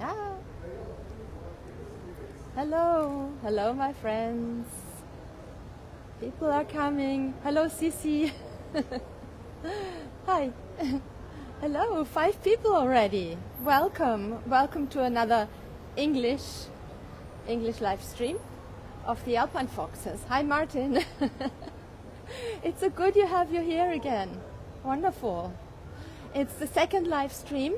Ah. Hello, hello my friends. People are coming. Hello Sisi. Hi. Hello, 5 people already. Welcome. Welcome to another English live stream of the Alpine Foxes. Hi Martin. It's so good to have you here again. Wonderful. It's the second live stream.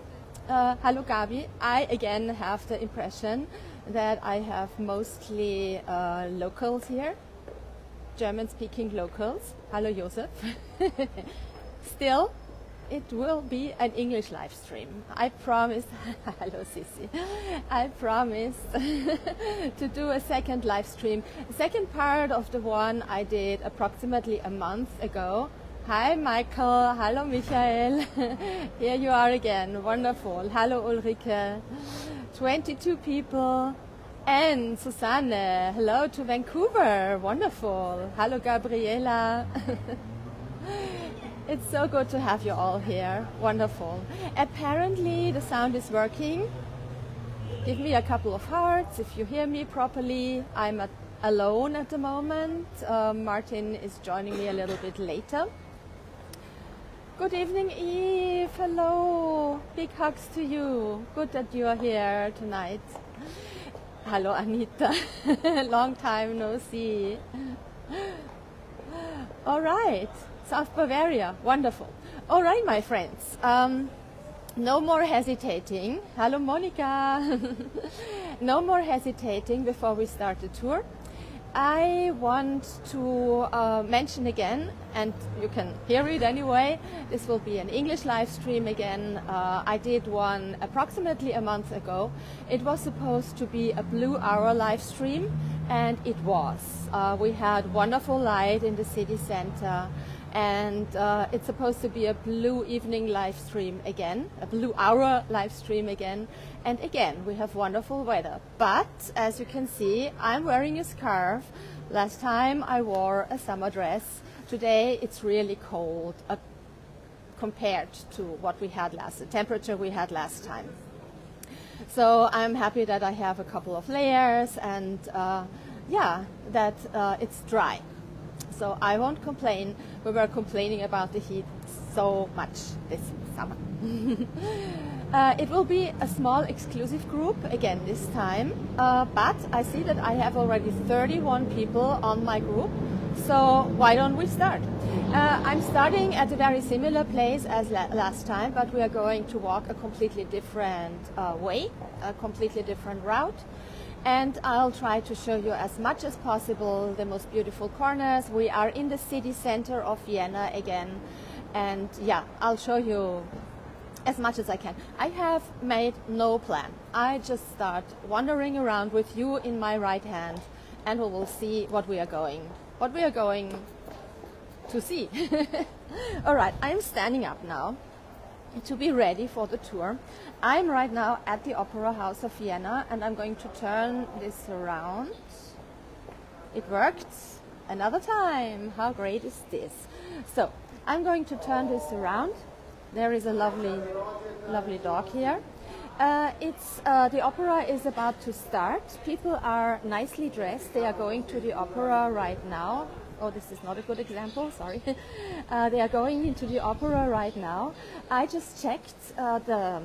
Hello Gabi. I again have the impression that I have mostly locals here, German-speaking locals. Hello Josef. Still, it will be an English live stream. I promise. Hello Sisi. I promise to do a second live stream. The second part of the one I did approximately a month ago. Hi Michael. Hello Michael. Here you are again. Wonderful. Hello Ulrike. 22 people. And Susanne. Hello to Vancouver. Wonderful. Hello Gabriela. It's so good to have you all here. Wonderful. Apparently the sound is working. Give me a couple of hearts if you hear me properly. I'm alone at the moment. Martin is joining me a little bit later. Good evening, Eve. Hello. Big hugs to you. Good that you are here tonight. Hello, Anita. Long time no see. All right. South Bavaria. Wonderful. All right, my friends. No more hesitating. Hello, Monica. No more hesitating before we start the tour. I want to mention again, and you can hear it anyway, this will be an English live stream again. I did one approximately a month ago. It was supposed to be a blue hour live stream, and it was. We had wonderful light in the city center, and it's supposed to be a blue evening live stream again, a blue hour live stream again. And again, we have wonderful weather. But as you can see, I'm wearing a scarf. Last time I wore a summer dress. Today it's really cold compared to what we had the temperature we had last time. So I'm happy that I have a couple of layers and yeah, that it's dry. So I won't complain. We were complaining about the heat so much this summer. It will be a small exclusive group again this time, but I see that I have already 31 people on my group, so why don't we start? I'm starting at a very similar place as last time, but we are going to walk a completely different way, a completely different route. And I'll try to show you as much as possible the most beautiful corners. We are in the city center of Vienna again, and yeah, I'll show you as much as I can. I have made no plan. I just start wandering around with you in my right hand, and we will see what we are going to see. All right, I'm standing up now to be ready for the tour. I'm right now at the Opera House of Vienna, and I'm going to turn this around. It worked another time. How great is this? So I'm going to turn this around. There is a lovely dog here. The opera is about to start. People are nicely dressed. They are going to the opera right now. Oh, this is not a good example, sorry. They are going into the opera right now. I just checked the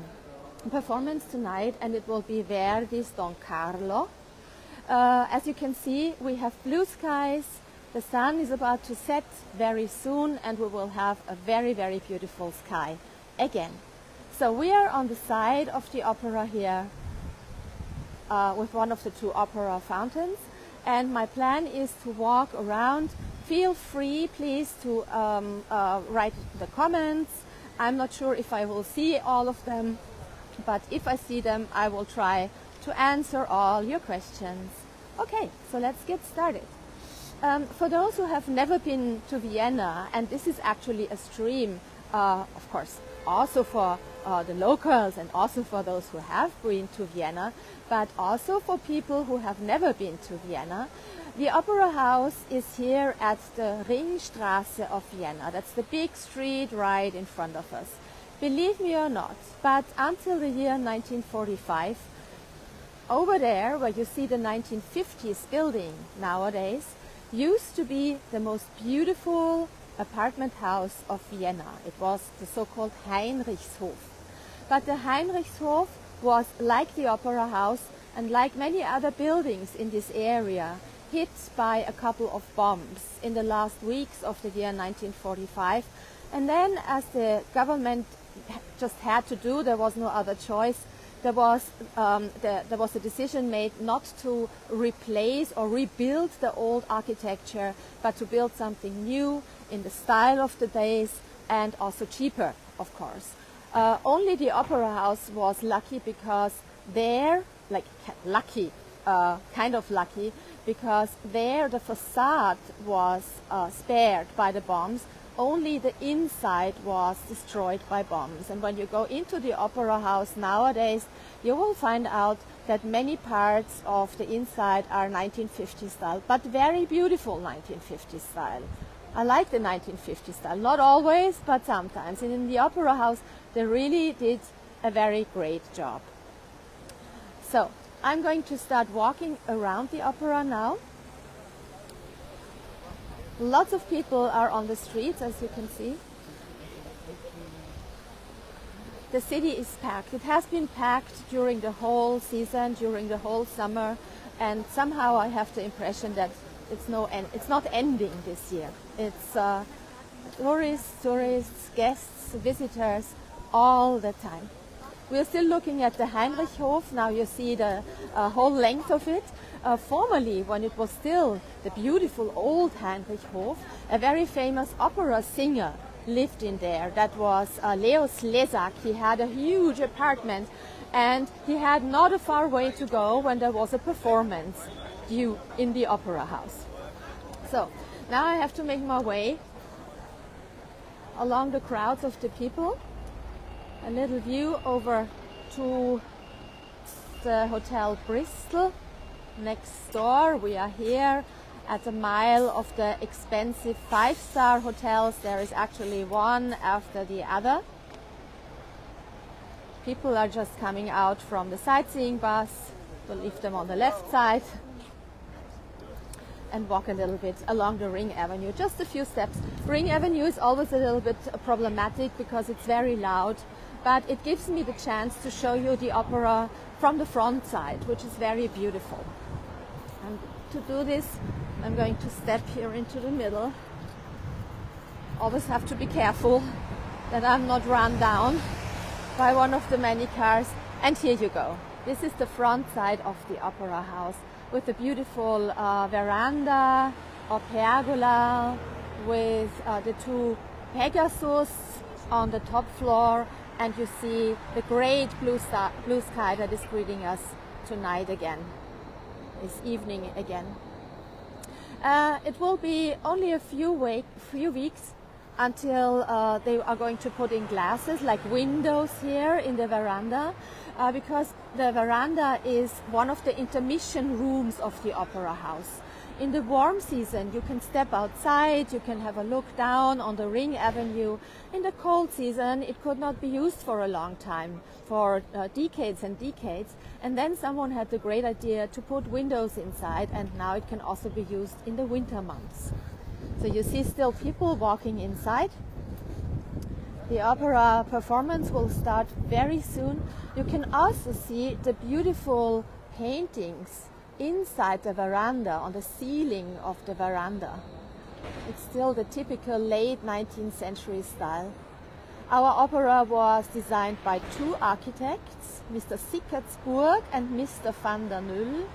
performance tonight, and it will be Verdi's Don Carlo. As you can see, we have blue skies. The sun is about to set very soon, and we will have a very, very beautiful sky again. So we are on the side of the opera here with one of the 2 opera fountains, and my plan is to walk around. Feel free, please, to write the comments. I'm not sure if I will see all of them, but if I see them, I will try to answer all your questions. Okay, so let's get started. For those who have never been to Vienna, and this is actually a stream, of course, also for the locals and also for those who have been to Vienna, but also for people who have never been to Vienna. The Opera House is here at the Ringstraße of Vienna. That's the big street right in front of us. Believe me or not, but until the year 1945, over there, where you see the 1950s building nowadays, used to be the most beautiful apartment house of Vienna. It was the so-called Heinrichshof. But the Heinrichshof was like the Opera House and like many other buildings in this area, hit by a couple of bombs in the last weeks of the year 1945. And then, as the government just had to do, there was no other choice, there was a decision made not to replace or rebuild the old architecture, but to build something new in the style of the days and also cheaper, of course. Only the Opera House was lucky because there, kind of lucky, because there the facade was spared by the bombs. Only the inside was destroyed by bombs. And when you go into the Opera House nowadays, you will find out that many parts of the inside are 1950 style, but very beautiful 1950 style. I like the 1950 style, not always, but sometimes. And in the Opera House, they really did a very great job. So, I'm going to start walking around the opera now. Lots of people are on the streets, as you can see. The city is packed. It has been packed during the whole season, during the whole summer, and somehow I have the impression that it's not ending this year. It's tourists, guests, visitors, all the time. We're still looking at the Heinrichshof. Now you see the whole length of it. Formerly, when it was still the beautiful old Heinrichshof, a very famous opera singer lived in there. That was Leo Slezak. He had a huge apartment and he had not a far way to go when there was a performance due in the Opera House. So now I have to make my way along the crowds of the people. A little view over to the Hotel Bristol. Next door, we are here at a mile of the expensive 5-star hotels. There is actually one after the other. People are just coming out from the sightseeing bus. We'll leave them on the left side and walk a little bit along the Ring Avenue, just a few steps. Ring Avenue is always a little bit problematic because it's very loud, but it gives me the chance to show you the opera from the front side, which is very beautiful. And to do this, I'm going to step here into the middle. Always have to be careful that I'm not run down by one of the many cars. And here you go. This is the front side of the Opera House with the beautiful veranda or pergola with the two Pegasus on the top floor, and you see the great blue sky that is greeting us tonight again, this evening again. It will be only a few weeks until they are going to put in glasses like windows here in the veranda, because the veranda is one of the intermission rooms of the Opera House. In the warm season, you can step outside, you can have a look down on the Ring Avenue. In the cold season, it could not be used for a long time, for decades and decades. And then someone had the great idea to put windows inside, and now it can also be used in the winter months. So you see still people walking inside. The opera performance will start very soon. You can also see the beautiful paintings inside the veranda, on the ceiling of the veranda. It's still the typical late 19th century style. Our opera was designed by two architects, Mr. Sickertsburg and Mr. van der Nul.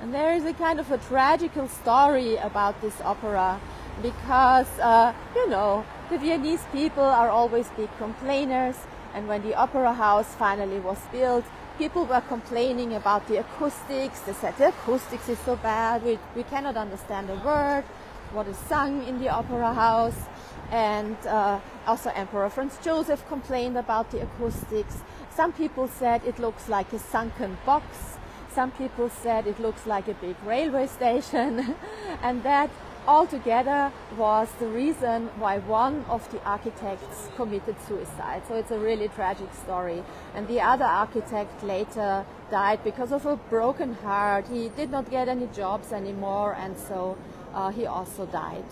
And there is a kind of a tragical story about this opera, because, you know, the Viennese people are always big complainers, and when the Opera House finally was built, people were complaining about the acoustics. They said the acoustics is so bad, we cannot understand a word, what is sung in the Opera House. And also Emperor Franz Joseph complained about the acoustics. Some people said it looks like a sunken box. Some people said it looks like a big railway station. And that altogether was the reason why one of the architects committed suicide. So it's a really tragic story. And the other architect later died because of a broken heart. He did not get any jobs anymore, and so he also died.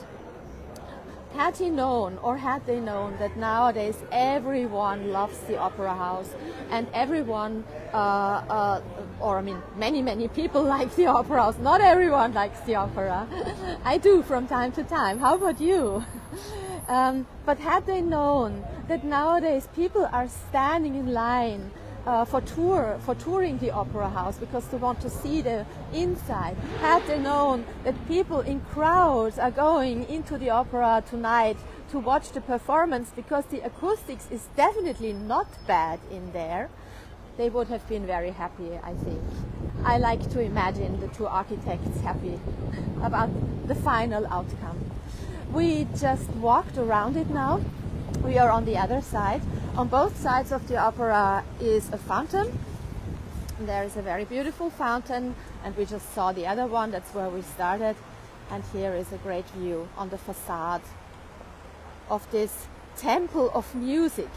Had he known, or had they known, that nowadays everyone loves the opera house, and everyone, many people like the opera house. Not everyone likes the opera. I do from time to time. How about you? But had they known that nowadays people are standing in line for touring the opera house because they want to see the inside. Had they known that people in crowds are going into the opera tonight to watch the performance because the acoustics is definitely not bad in there, they would have been very happy, I think. I like to imagine the two architects happy about the final outcome. We just walked around it now. We are on the other side. On both sides of the opera is a fountain. There is a very beautiful fountain, and we just saw the other one. That's where we started. And here is a great view on the facade of this temple of music.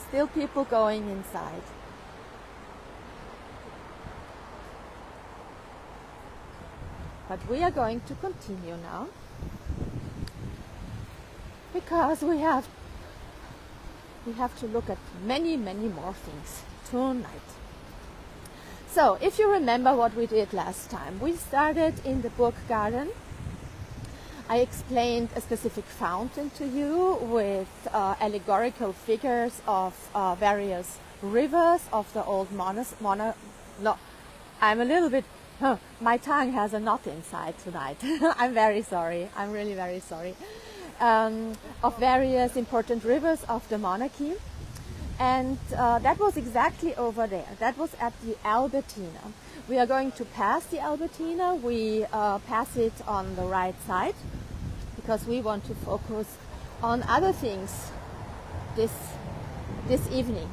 Still people going inside. But we are going to continue now, because we have to look at many more things tonight. So, if you remember what we did last time, we started in the book garden. I explained a specific fountain to you with allegorical figures of various rivers of the old I'm a little bit, my tongue has a knot inside tonight. I'm very sorry, I'm really very sorry. Of various important rivers of the monarchy. And that was exactly over there. That was at the Albertina. We are going to pass the Albertina. We pass it on the right side because we want to focus on other things this evening.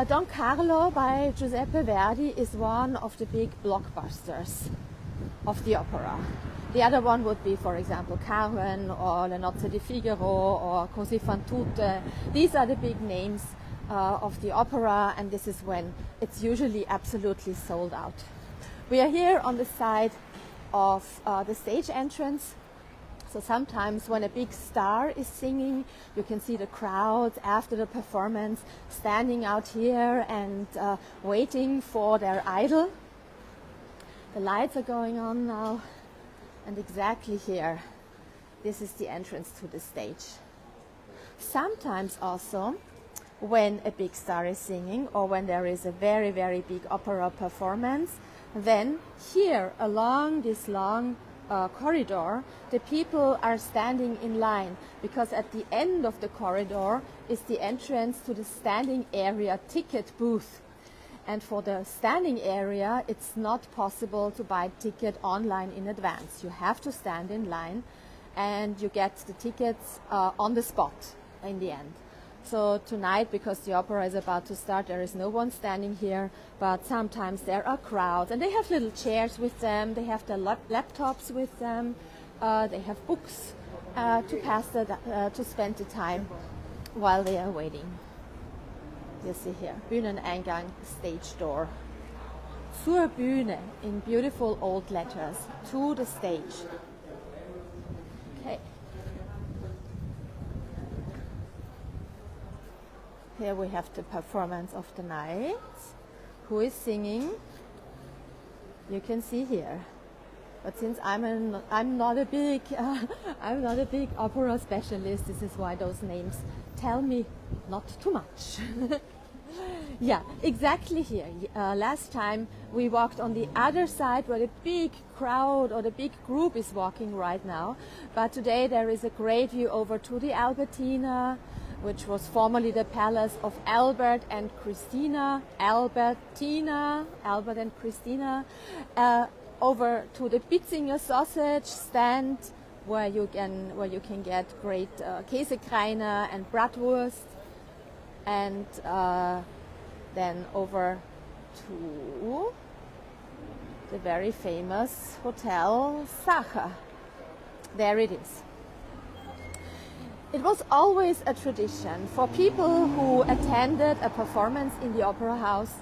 Don Carlo by Giuseppe Verdi is one of the big blockbusters of the opera. The other one would be, for example, Carmen or Le Nozze di Figaro or Così fan tutte. These are the big names of the opera, and this is when it's usually absolutely sold out. We are here on the side of the stage entrance. So sometimes when a big star is singing, you can see the crowd after the performance standing out here and waiting for their idol. The lights are going on now. And exactly here, this is the entrance to the stage. Sometimes also, when a big star is singing or when there is a very big opera performance, then here along this long corridor, the people are standing in line, because at the end of the corridor is the entrance to the standing area ticket booth. And for the standing area, it's not possible to buy a ticket online in advance. You have to stand in line, and you get the tickets on the spot in the end. So tonight, because the opera is about to start, there is no one standing here, but sometimes there are crowds, and they have little chairs with them, they have their laptops with them, they have books to spend the time while they are waiting. You see here, Bühneneingang, stage door. Zur Bühne in beautiful old letters, to the stage. Okay. Here we have the performance of the night. Who is singing? You can see here. But since I'm not a big opera specialist, this is why those names tell me not too much. Yeah, exactly here. Last time we walked on the other side where the big crowd or the big group is walking right now. But today there is a great view over to the Albertina, which was formerly the palace of Albert and Christina. Albert and Christina. Over to the Bitzinger sausage stand, where you can get great Käsekreiner and Bratwurst, and then over to the very famous Hotel Sacher. There it is. It was always a tradition for people who attended a performance in the Opera House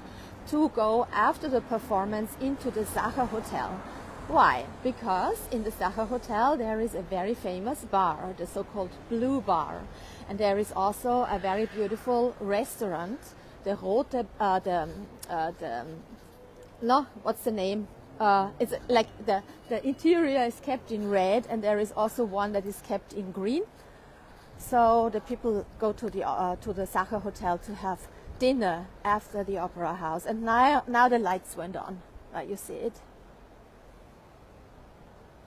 to go after the performance into the Sacher Hotel. Why? Because in the Sacher Hotel there is a very famous bar, the so-called Blue Bar. And there is also a very beautiful restaurant, the Rote, no, what's the name? It's like the interior is kept in red, and there is also one that is kept in green. So the people go to the Sacher Hotel to have dinner after the Opera House. And now the lights went on. You see it?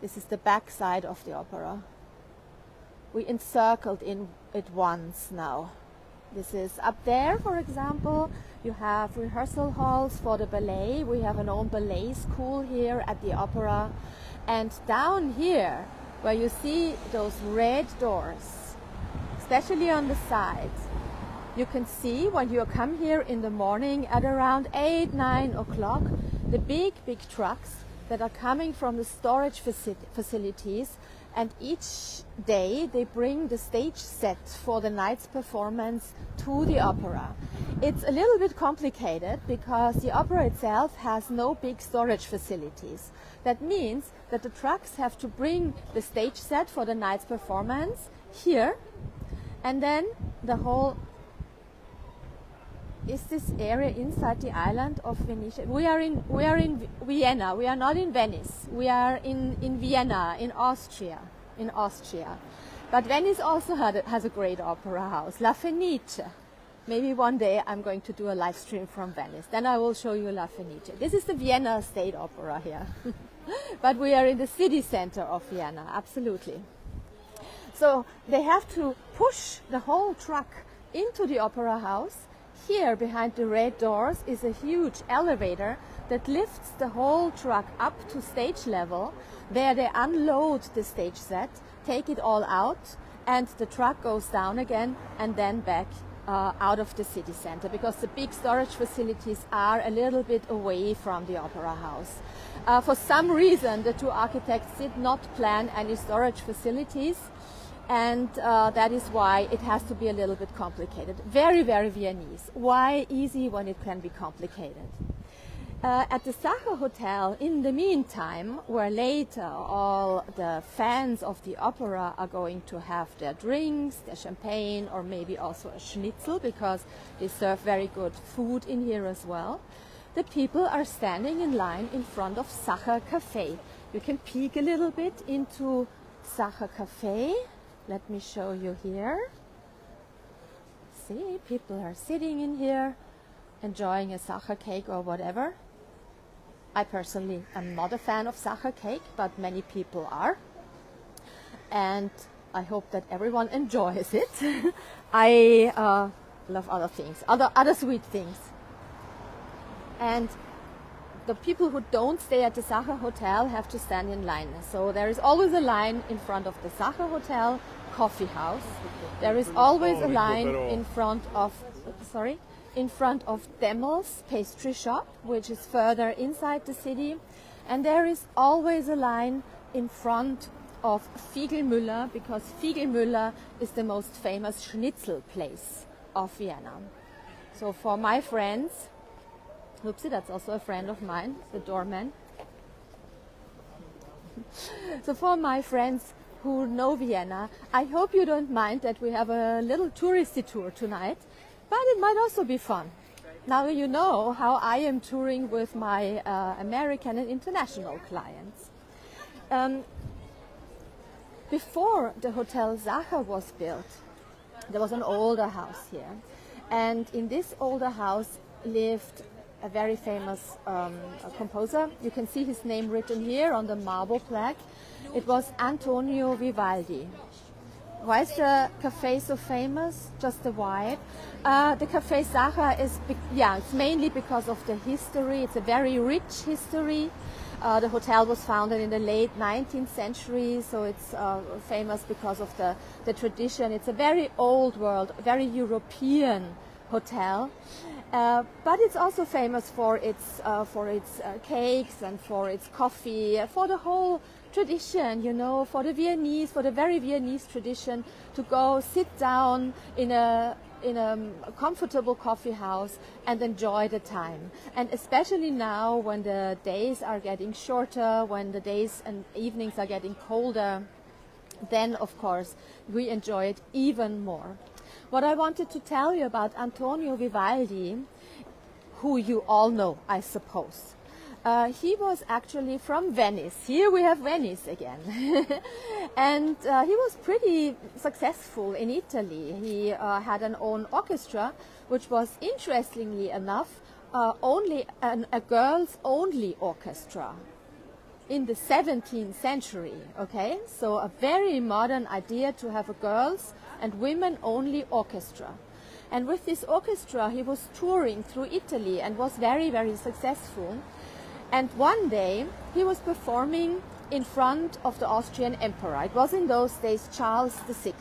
This is the back side of the opera. We encircled in it once now. This is up there, for example. You have rehearsal halls for the ballet. We have an own ballet school here at the opera. And down here, where you see those red doors, especially on the sides, you can see when you come here in the morning at around 8, 9 o'clock, the big trucks that are coming from the storage facilities, and each day they bring the stage set for the night's performance to the opera. It's a little bit complicated because the opera itself has no big storage facilities. That means that the trucks have to bring the stage set for the night's performance here, and then the whole is this area inside the island of Venetian. We are in Vienna. We are not in Venice. We are in Vienna, in Austria. But Venice also has a great opera house, La Fenice. Maybe one day I'm going to do a live stream from Venice. Then I will show you La Fenice. This is the Vienna State Opera here. But we are in the city center of Vienna, absolutely. So they have to push the whole truck into the opera house. Here, behind the red doors, is a huge elevator that lifts the whole truck up to stage level. There they unload the stage set, take it all out, and the truck goes down again and then back out of the city center, because the big storage facilities are a little bit away from the opera house. For some reason, the two architects did not plan any storage facilities, and that is why it has to be a little bit complicated. Very, very Viennese. Why easy when it can be complicated? At the Sacher Hotel, in the meantime, where later all the fans of the opera are going to have their drinks, their champagne, or maybe also a schnitzel, because they serve very good food in here as well, the people are standing in line in front of Sacher Café. You can peek a little bit into Sacher Café. Let me show you here. See, people are sitting in here, enjoying a Sacher cake or whatever. I personally am not a fan of Sacher cake, but many people are. And I hope that everyone enjoys it. I love other things, other sweet things. And the people who don't stay at the Sacher Hotel have to stand in line. So there is always a line in front of the Sacher Hotel coffee house. There is always a line in front of, Demmel's pastry shop, which is further inside the city. And there is always a line in front of Fiegelmüller, because Fiegelmüller is the most famous schnitzel place of Vienna. So for my friends, oopsie, that's also a friend of mine, the doorman. So for my friends who know Vienna, I hope you don't mind that we have a little touristy tour tonight, but it might also be fun. Now you know how I am touring with my American and international clients. Before the Hotel Sacher was built, there was an older house here. And in this older house lived a very famous composer. You can see his name written here on the marble plaque. It was Antonio Vivaldi. Why is the cafe so famous? Just the vibe. The Café Sacher is, it's mainly because of the history. It's a very rich history. The hotel was founded in the late 19th century, so it's famous because of the tradition. It's a very old world, very European hotel. But it's also famous for its cakes and for its coffee, for the whole tradition, you know, for the Viennese, for the very Viennese tradition to go sit down in a comfortable coffee house and enjoy the time. And especially now when the days are getting shorter, when the days and evenings are getting colder, then of course we enjoy it even more. What I wanted to tell you about Antonio Vivaldi, who you all know, I suppose. He was actually from Venice. Here we have Venice again. And he was pretty successful in Italy. He had an own orchestra, which was, interestingly enough, only a girls-only orchestra in the 17th century, okay? So a very modern idea to have a girls and women-only orchestra. And with this orchestra, he was touring through Italy and was very, very successful. And one day, he was performing in front of the Austrian emperor. It was in those days Charles VI,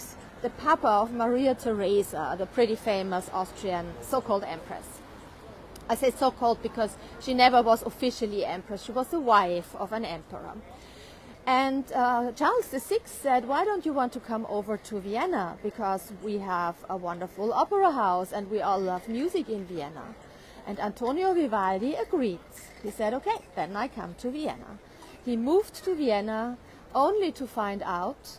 the papa of Maria Theresa, the pretty famous Austrian so-called empress. I say so-called because she never was officially empress. She was the wife of an emperor. And Charles VI said, why don't you want to come over to Vienna? Because we have a wonderful opera house and we all love music in Vienna. And Antonio Vivaldi agreed. He said, okay, then I come to Vienna. He moved to Vienna only to find out,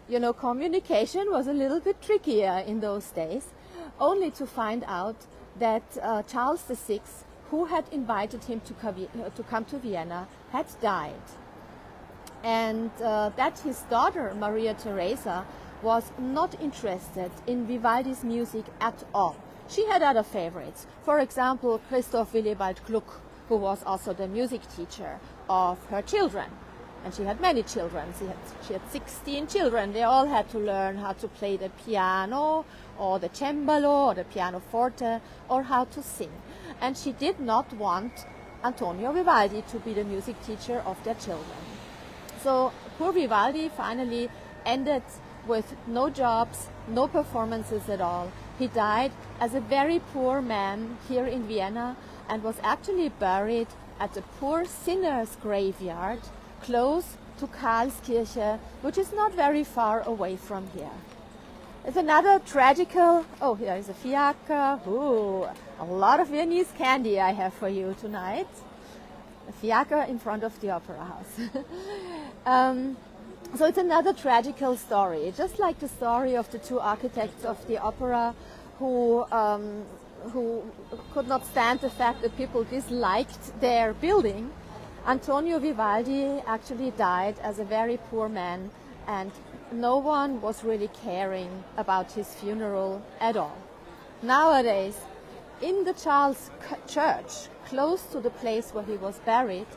you know, communication was a little bit trickier in those days, only to find out that Charles VI, who had invited him to come to Vienna, had died. And that his daughter, Maria Theresa, was not interested in Vivaldi's music at all. She had other favorites. For example, Christoph Willibald Gluck, who was also the music teacher of her children. And she had many children. She had 16 children. They all had to learn how to play the piano or the cembalo or the pianoforte or how to sing. And she did not want Antonio Vivaldi to be the music teacher of their children. So poor Vivaldi finally ended with no jobs, no performances at all. He died as a very poor man here in Vienna and was actually buried at a poor sinner's graveyard close to Karlskirche, which is not very far away from here. There's another tragical, oh, here is a fiacre. Ooh, a lot of Viennese candy I have for you tonight. A fiacre in front of the opera house. So it's another tragical story, just like the story of the two architects of the opera who could not stand the fact that people disliked their building. Antonio Vivaldi actually died as a very poor man, and no one was really caring about his funeral at all. Nowadays, in the Charles Church, close to the place where he was buried,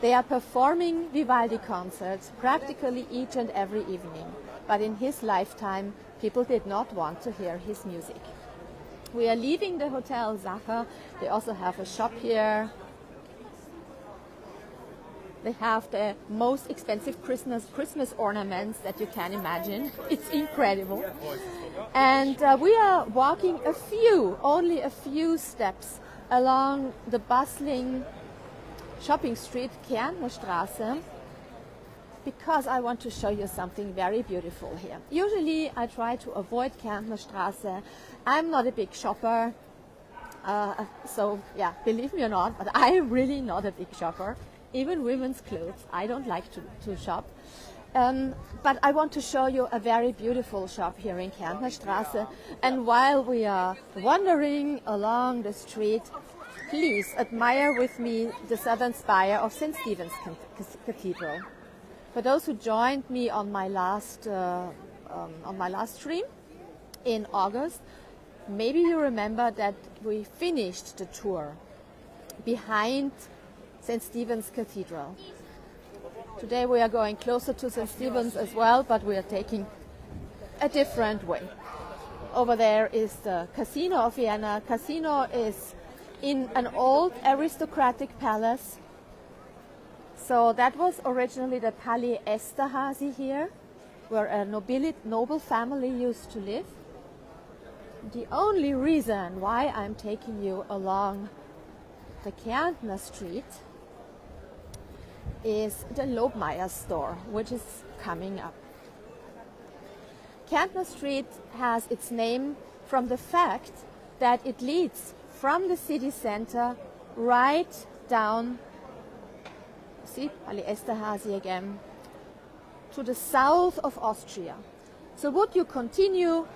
they are performing Vivaldi concerts practically each and every evening. But in his lifetime, people did not want to hear his music. We are leaving the Hotel Sacher. They also have a shop here. They have the most expensive Christmas ornaments that you can imagine. It's incredible. And we are walking only a few steps along the bustling shopping street, Kärntner Straße, because I want to show you something very beautiful here. Usually I try to avoid Kärntner Straße. I'm not a big shopper, so yeah, believe me or not, but I'm really not a big shopper. Even women's clothes, I don't like to shop. But I want to show you a very beautiful shop here in Kärntner Straße. And while we are wandering along the street, please admire with me the southern spire of St. Stephen's Cathedral. For those who joined me on my last stream in August, maybe you remember that we finished the tour behind St. Stephen's Cathedral. Today we are going closer to St. Stephen's as well, but we are taking a different way. Over there is the Casino of Vienna. Casino is in an old aristocratic palace. So that was originally the Palais Esterhazy here, where a noble family used to live. the only reason why I'm taking you along the Kärntner Street is the Lobmeier store, which is coming up. Kärntner Street has its name from the fact that it leads from the city center right down, see, Halle Esterhazy again, to the south of Austria. So would you continue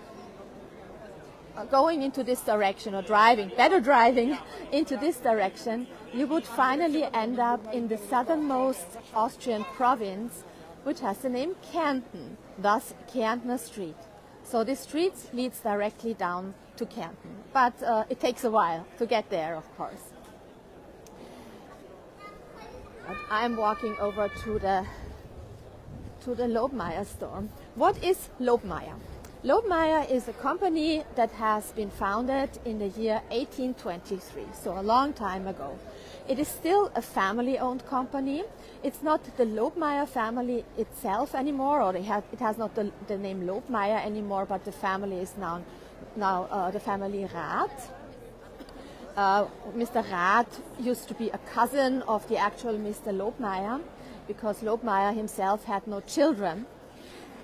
going into this direction or better driving into this direction, you would finally end up in the southernmost Austrian province, which has the name Kärnten, thus Kärntner Street. So this street leads directly down to Kärnten, but it takes a while to get there, of course. But I'm walking over to the Lobmeier store. What is Lobmeier? Lobmeier is a company that has been founded in the year 1823, so a long time ago. It is still a family-owned company. It's not the Lobmeier family itself anymore, or it has not the name Lobmeier anymore, but the family is now the family Rath. Mr. Rath used to be a cousin of the actual Mr. Lobmeier, because Lobmeier himself had no children.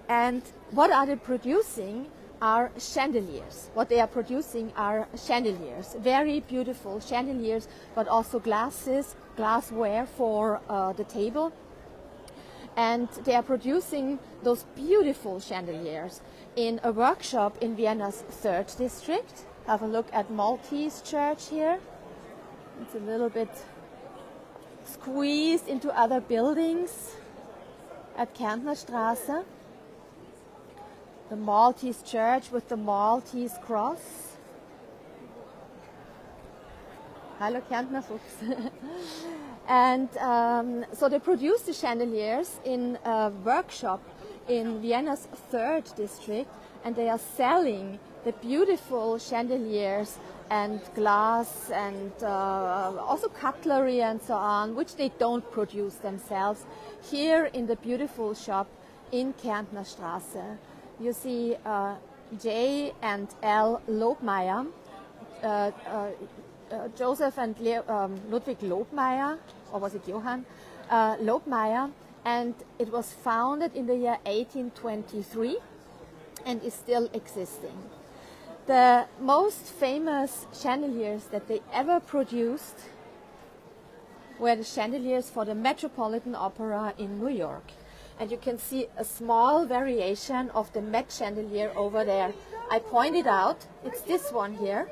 And what are they producing are chandeliers. What they are producing are chandeliers, very beautiful chandeliers, but also glassware for the table. And they are producing those beautiful chandeliers in a workshop in Vienna's 3rd district. Have a look at Maltese Church here. It's a little bit squeezed into other buildings at Kärntner Straße. The Maltese Church with the Maltese cross. Hallo Kärntner Fuchs. And so they produce the chandeliers in a workshop in Vienna's 3rd district, and they are selling the beautiful chandeliers and glass and also cutlery and so on, which they don't produce themselves, here in the beautiful shop in Kärntner Straße. You see J and L Lobmeier, Joseph and Ludwig Lobmeier, or was it Johann Lobmeier, and it was founded in the year 1823 and is still existing. The most famous chandeliers that they ever produced were the chandeliers for the Metropolitan Opera in New York. And you can see a small variation of the Met chandelier over there. I pointed out, it's this one here.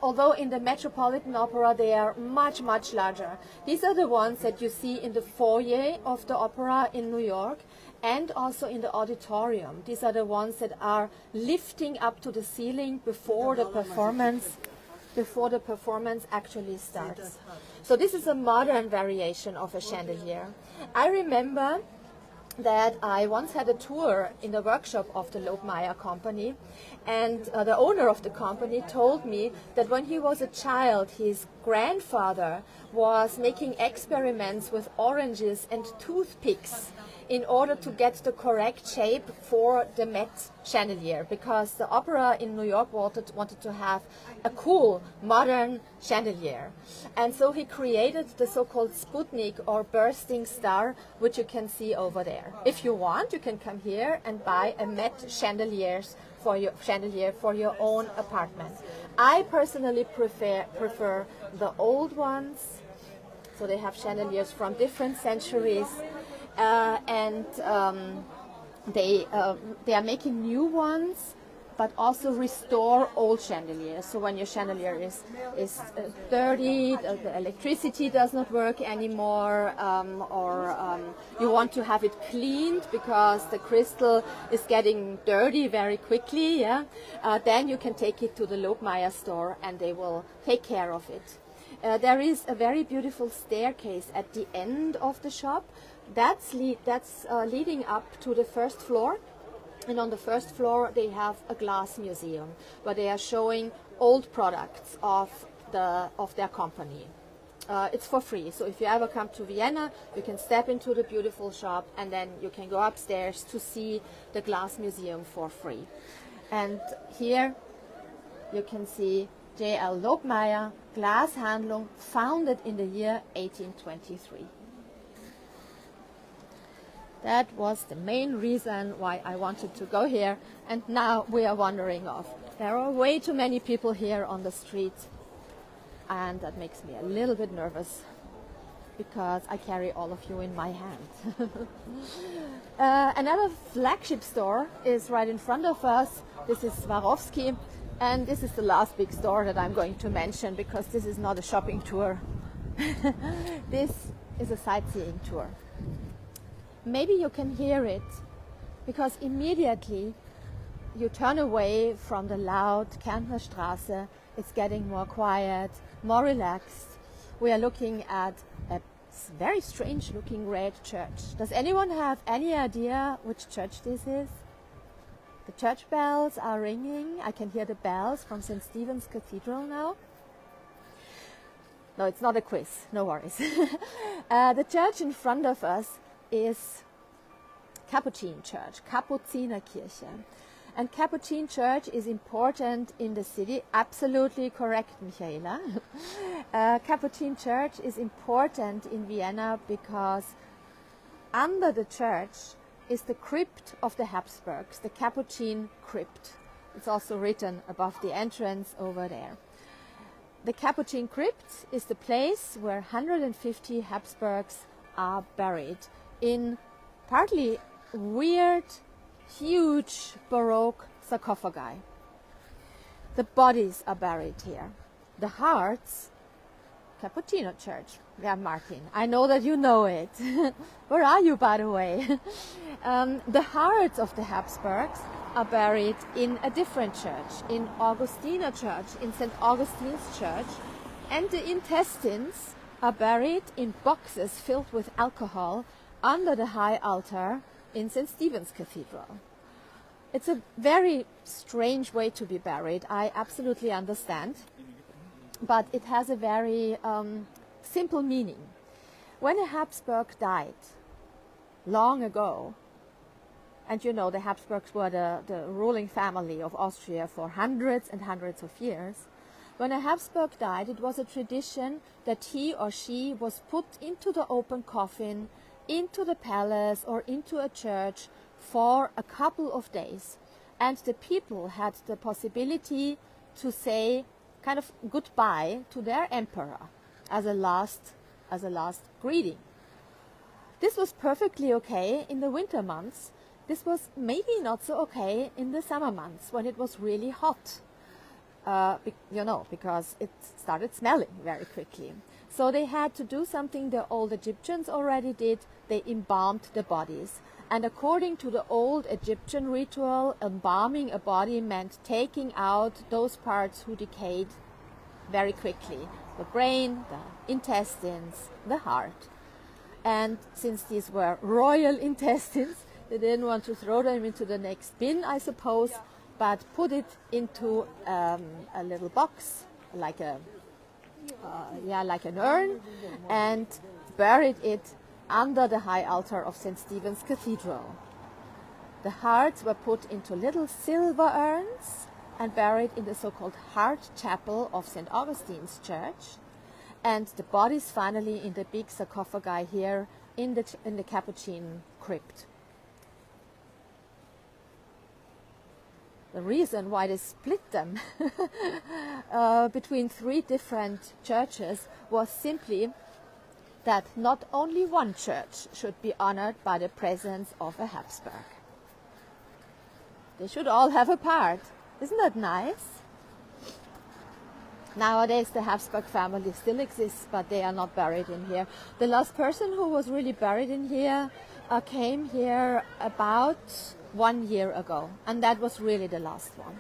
Although in the Metropolitan Opera they are much, much larger. These are the ones that you see in the foyer of the opera in New York and also in the auditorium. These are the ones that are lifting up to the ceiling before the performance actually starts. So this is a modern variation of a chandelier. I remember that I once had a tour in the workshop of the Lobmeier company, and the owner of the company told me that when he was a child, his grandfather was making experiments with oranges and toothpicks in order to get the correct shape for the Met chandelier, because the opera in New York wanted to have a cool, modern chandelier. And so he created the so-called Sputnik, or bursting star, which you can see over there. If you want, you can come here and buy a Met chandelier for your own apartment. I personally prefer the old ones, so they have chandeliers from different centuries. They are making new ones, but also restore old chandeliers. So when your chandelier is dirty, the electricity does not work anymore, or you want to have it cleaned because the crystal is getting dirty very quickly, yeah? Then you can take it to the Lobmeier store and they will take care of it. There is a very beautiful staircase at the end of the shop. That's leading up to the 1st floor, and on the 1st floor they have a glass museum where they are showing old products of their company. It's for free, so if you ever come to Vienna, you can step into the beautiful shop and then you can go upstairs to see the glass museum for free. And here you can see J.L. Lobmeier, Glashandlung, founded in the year 1823. That was the main reason why I wanted to go here, and now we are wandering off. There are way too many people here on the street, and that makes me a little bit nervous because I carry all of you in my hand. Another flagship store is right in front of us. This is Swarovski, and this is the last big store that I'm going to mention because this is not a shopping tour. This is a sightseeing tour. Maybe you can hear it because immediately you turn away from the loud Kärntner Straße. It's getting more quiet, more relaxed. We are looking at a very strange looking red church. Does anyone have any idea which church this is? The church bells are ringing. I can hear the bells from St. Stephen's Cathedral now. No, it's not a quiz, no worries. The church in front of us is Capuchin Church, Kapuzinerkirche. And Capuchin Church is important in the city. Absolutely correct, Michaela. Capuchin Church is important in Vienna because under the church is the crypt of the Habsburgs, the Capuchin crypt. It's also written above the entrance over there. The Capuchin crypt is the place where 150 Habsburgs are buried in partly weird, huge Baroque sarcophagi. The bodies are buried here. The hearts, Cappuccino Church. Yeah, Martin, I know that you know it. Where are you, by the way? The hearts of the Habsburgs are buried in a different church, in Augustiner Church, in St. Augustine's Church, and the intestines are buried in boxes filled with alcohol under the high altar in St. Stephen's Cathedral. It's a very strange way to be buried, I absolutely understand, but it has a very simple meaning. When a Habsburg died long ago, and you know the Habsburgs were the ruling family of Austria for hundreds and hundreds of years, when a Habsburg died, it was a tradition that he or she was put into the open coffin, into the palace or into a church for a couple of days, and the people had the possibility to say kind of goodbye to their emperor as a last greeting. This was perfectly okay in the winter months. This was maybe not so okay in the summer months when it was really hot, because it started smelling very quickly. So they had to do something the old Egyptians already did. They embalmed the bodies. And according to the old Egyptian ritual, embalming a body meant taking out those parts who decayed very quickly. The brain, the intestines, the heart. And since these were royal intestines, they didn't want to throw them into the next bin, I suppose, but put it into a little box, like an urn, and buried it under the high altar of St. Stephen's Cathedral. The hearts were put into little silver urns and buried in the so-called Heart Chapel of St. Augustine's Church, and the bodies finally in the big sarcophagi here in the Capuchin crypt. The reason why they split them between three different churches was simply that not only one church should be honored by the presence of a Habsburg. They should all have a part. Isn't that nice? Nowadays the Habsburg family still exists, but they are not buried in here. The last person who was really buried in here came here about 1 year ago, and that was really the last one.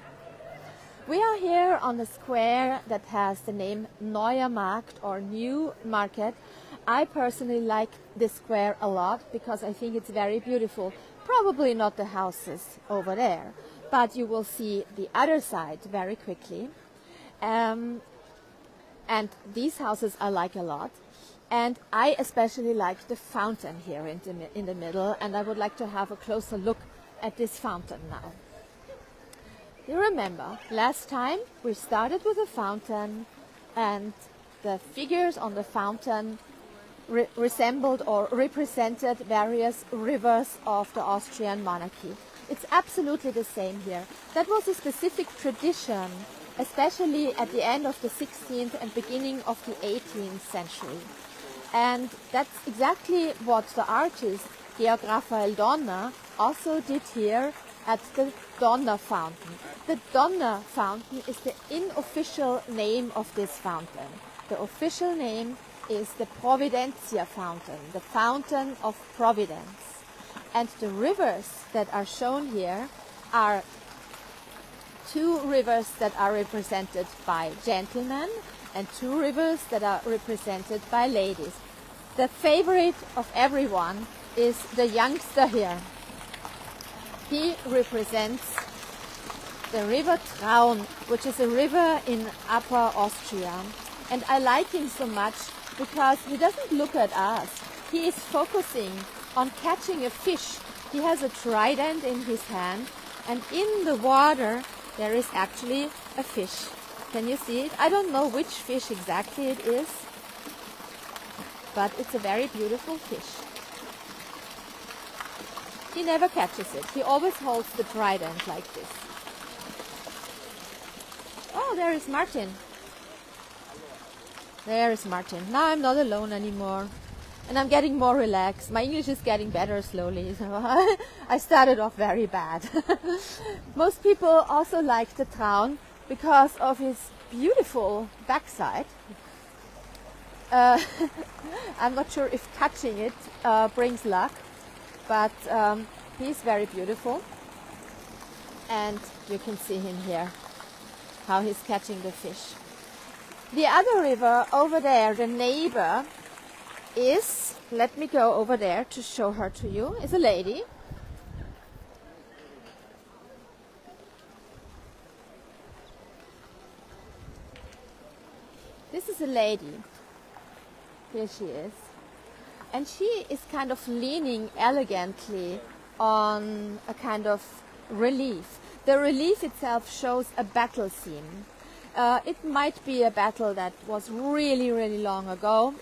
We are here on a square that has the name Neuer Markt or New Market. I personally like this square a lot because I think it's very beautiful. Probably not the houses over there, but you will see the other side very quickly. And these houses I like a lot. And I especially like the fountain here in the middle, and I would like to have a closer look at this fountain now. You remember, last time we started with a fountain and the figures on the fountain resembled or represented various rivers of the Austrian monarchy. It's absolutely the same here. That was a specific tradition, especially at the end of the 16th and beginning of the 18th century. And that's exactly what the artist Georg Raphael Donner also did here at the Donner Fountain. The Donner Fountain is the unofficial name of this fountain. The official name is the Providentia Fountain, the Fountain of Providence. And the rivers that are shown here are two rivers that are represented by gentlemen and two rivers that are represented by ladies. The favorite of everyone is the youngster here. He represents the river Traun, which is a river in Upper Austria. And I like him so much because he doesn't look at us. He is focusing on catching a fish. He has a trident in his hand, and in the water there is actually a fish. Can you see it? I don't know which fish exactly it is, but it's a very beautiful fish. He never catches it. He always holds the trident like this. Oh, there is Martin. There is Martin. Now I'm not alone anymore. And I'm getting more relaxed. My English is getting better slowly. So I started off very bad. Most people also like the Traun because of his beautiful backside. I'm not sure if touching it brings luck, but he's very beautiful. And you can see him here, how he's catching the fish. The other river over there, the neighbor, is, let me go over there to show her to you, is a lady. This is a lady. Here she is. And she is kind of leaning elegantly on a kind of relief. The relief itself shows a battle scene. It might be a battle that was really, really long ago.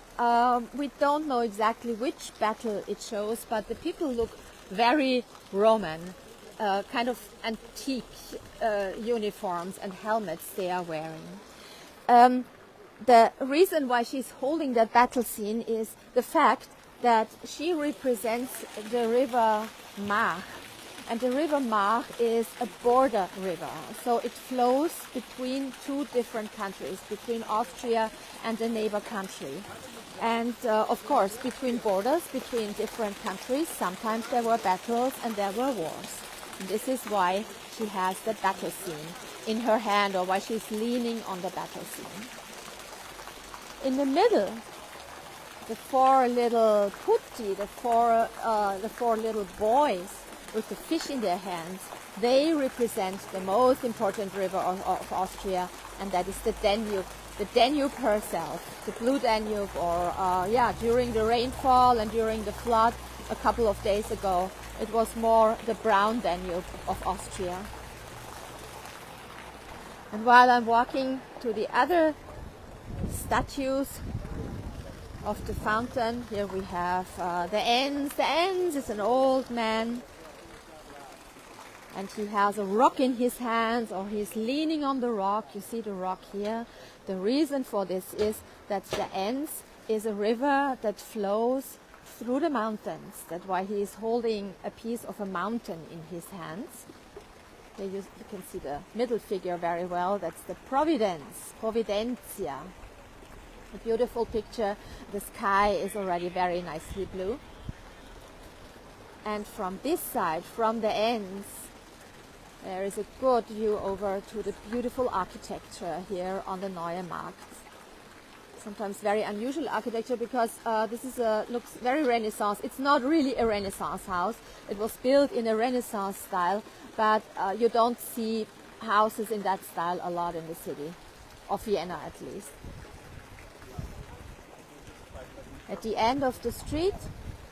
We don't know exactly which battle it shows, but the people look very Roman, kind of antique uniforms and helmets they are wearing. The reason why she's holding that battle scene is the fact that she represents the river Mach. And the river Mach is a border river, so it flows between two different countries, between Austria and the neighbor country. And of course, between borders, between different countries, sometimes there were battles and there were wars. And this is why she has the battle scene in her hand, or why she's leaning on the battle scene. In the middle, the four little putti, the four little boys, with the fish in their hands, they represent the most important river of Austria, and that is the Danube herself, the Blue Danube, or during the rainfall and during the flood a couple of days ago, it was more the brown Danube of Austria. And while I'm walking to the other statues of the fountain, here we have the Enns. The Enns is an old man, and he has a rock in his hands, or he's leaning on the rock. You see the rock here. The reason for this is that the Enns is a river that flows through the mountains. That's why he is holding a piece of a mountain in his hands. Here you can see the middle figure very well. That's the Providence, Providentia. A beautiful picture. The sky is already very nicely blue. And from this side, from the Enns, there is a good view over to the beautiful architecture here on the Neue Markt. Sometimes very unusual architecture, because this is looks very Renaissance. It's not really a Renaissance house. It was built in a Renaissance style, but you don't see houses in that style a lot in the city, of Vienna at least. At the end of the street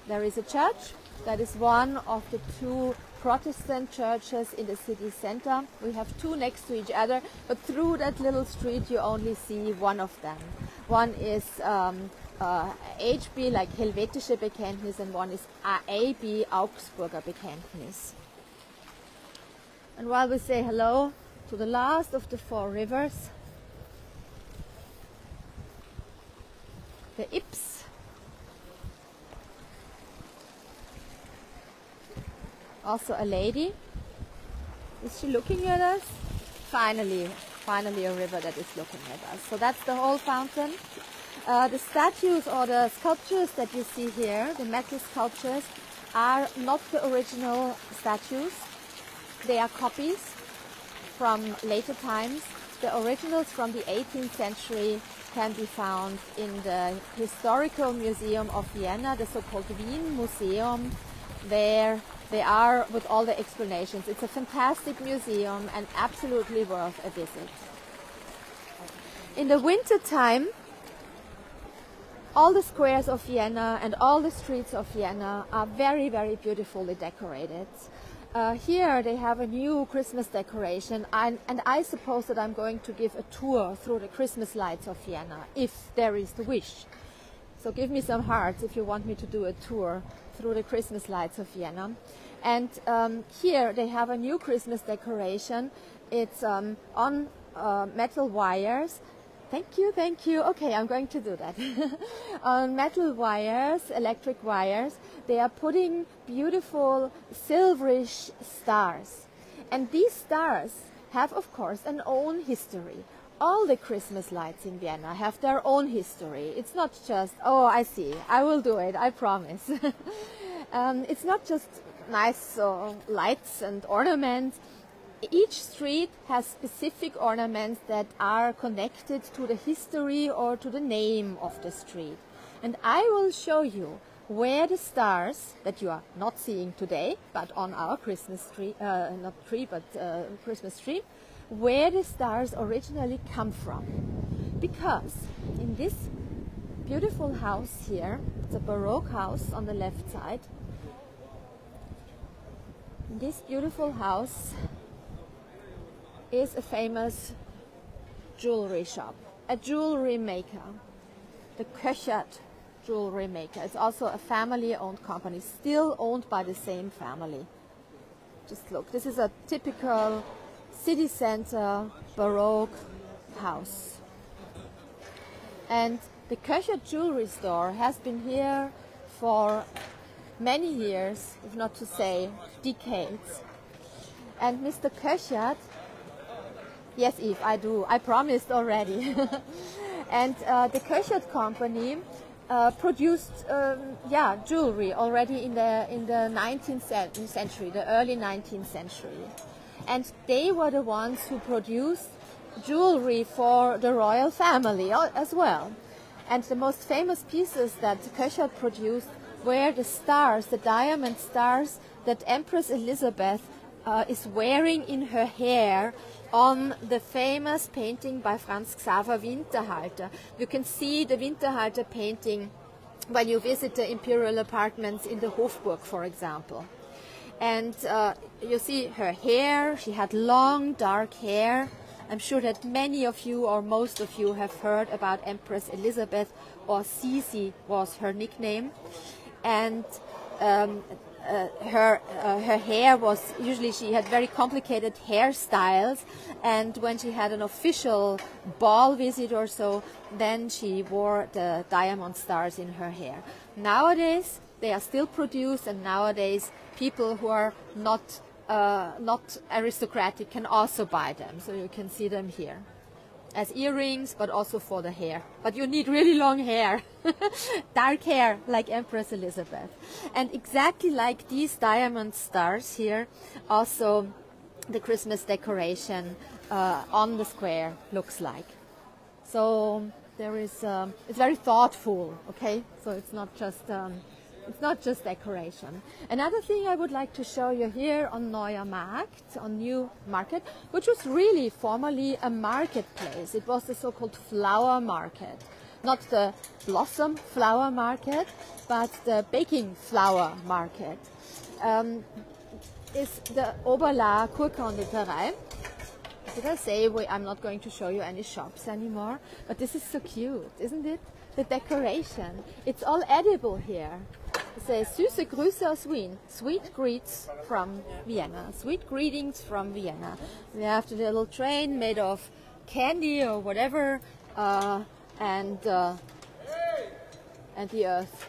there is a church. That is one of the two Protestant churches in the city center. We have two next to each other, but through that little street you only see one of them. One is HB, like Helvetische Bekenntnis, and one is AB, Augsburger Bekenntnis. And while we say hello to the last of the four rivers, the Ips, also a lady. Is she looking at us? Finally a river that is looking at us. So that's the whole fountain. The statues or the sculptures that you see here, the metal sculptures, are not the original statues. They are copies from later times. The originals from the 18th century can be found in the Historical Museum of Vienna, the so-called Wien Museum. There they are with all the explanations. It's a fantastic museum and absolutely worth a visit. In the winter time, all the squares of Vienna and all the streets of Vienna are very, very beautifully decorated. Here they have a new Christmas decoration, and I suppose that I'm going to give a tour through the Christmas lights of Vienna, if there is the wish. So give me some hearts if you want me to do a tour through the Christmas lights of Vienna. And here they have a new Christmas decoration. It's on metal wires. Thank you, thank you. Okay, I'm going to do that. On metal wires, electric wires, they are putting beautiful silverish stars. And these stars have, of course, an own history. All the Christmas lights in Vienna have their own history. It's not just, oh, I see, I will do it, I promise. It's not just nice lights and ornaments. Each street has specific ornaments that are connected to the history or to the name of the street. And I will show you where the stars that you are not seeing today, but on our Christmas tree, Christmas tree, where the stars originally come from. Because in this beautiful house here, it's a Baroque house on the left side, in this beautiful house is a famous jewelry shop, a jewelry maker, the Köchert jewelry maker. It's also a family-owned company, still owned by the same family. Just look, this is a typical city center Baroque house. And the Köchert jewelry store has been here for many years, if not to say decades. And Mr. Köchert, yes, Eve, I do. I promised already. And the Köchert company produced, jewelry already in the 19th century, the early 19th century. And they were the ones who produced jewelry for the royal family as well. And the most famous pieces that Köchert produced were the stars, the diamond stars that Empress Elizabeth is wearing in her hair on the famous painting by Franz Xaver Winterhalter. You can see the Winterhalter painting when you visit the imperial apartments in the Hofburg, for example. And you see her hair. She had long, dark hair. I'm sure that many of you or most of you have heard about Empress Elizabeth, or Sisi was her nickname. And her hair was, usually she had very complicated hairstyles, and when she had an official ball visit or so, then she wore the diamond stars in her hair. Nowadays they are still produced, and nowadays people who are not aristocratic can also buy them, so you can see them here as earrings, but also for the hair. But you need really long hair, dark hair, like Empress Elizabeth. And exactly like these diamond stars here, also the Christmas decoration on the square looks like. So there is, it's very thoughtful, okay? So it's not just decoration. Another thing I would like to show you here on Neuer Markt, on New Market, which was really formerly a marketplace. It was the so-called flower market. Not the blossom flower market, but the baking flower market. is the Oberla Kurkonditerei. Did I say I'm not going to show you any shops anymore? But this is so cute, isn't it? The decoration. It's all edible here. It says Süße Grüße aus Wien. Sweet greets from Vienna. Sweet greetings from Vienna. We have the little train made of candy or whatever, and the earth,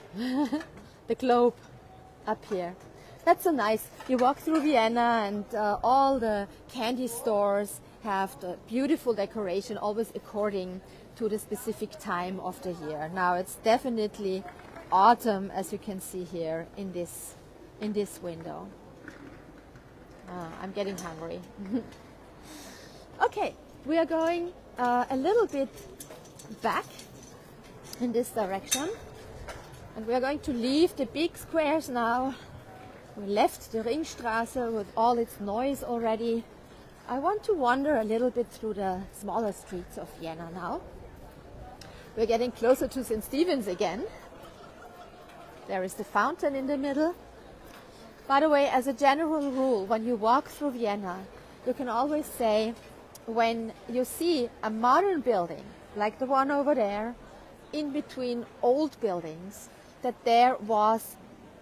the globe up here. That's so nice. You walk through Vienna and all the candy stores have the beautiful decoration, always according to the specific time of the year. Now it's definitely autumn, as you can see here in this window. I'm getting hungry. Okay, we are going a little bit back in this direction, and we are going to leave the big squares now. We left the Ringstraße with all its noise already. I want to wander a little bit through the smaller streets of Vienna now. We're getting closer to St. Stephen's again. There is the fountain in the middle. By the way, as a general rule, when you walk through Vienna, you can always say, when you see a modern building, like the one over there, in between old buildings, that there was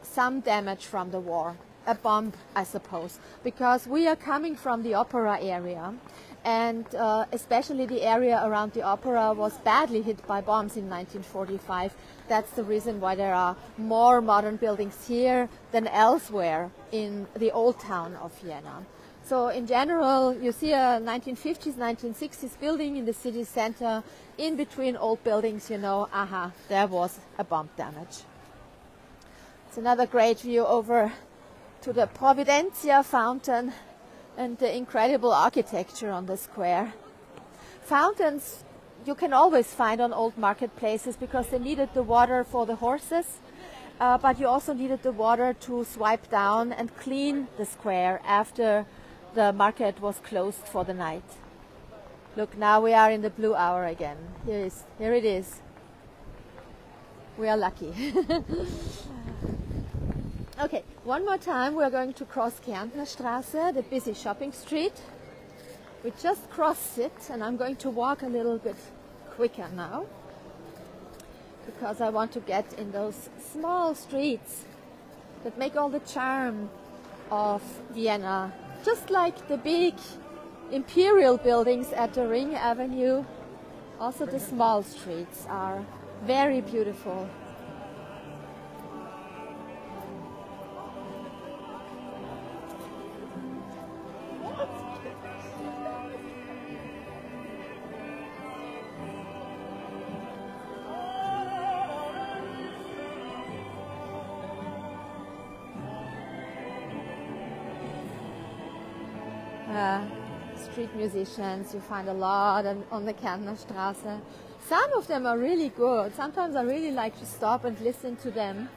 some damage from the war. A bomb, I suppose, because we are coming from the opera area, and especially the area around the opera was badly hit by bombs in 1945. That's the reason why there are more modern buildings here than elsewhere in the old town of Vienna. So in general, you see a 1950s, 1960s building in the city center, in between old buildings, you know, aha, there was a bomb damage. It's another great view over to the Providencia fountain and the incredible architecture on the square. Fountains you can always find on old marketplaces because they needed the water for the horses, but you also needed the water to swipe down and clean the square after the market was closed for the night. Look, now we are in the blue hour again. Here it is. We are lucky. Okay, one more time we are going to cross Kärntnerstraße, the busy shopping street. We just crossed it, and I'm going to walk a little bit quicker now because I want to get in those small streets that make all the charm of Vienna. Just like the big imperial buildings at the Ring Avenue, also the small streets are very beautiful. Street musicians, you find a lot on the Kärntnerstraße. Some of them are really good. Sometimes I really like to stop and listen to them.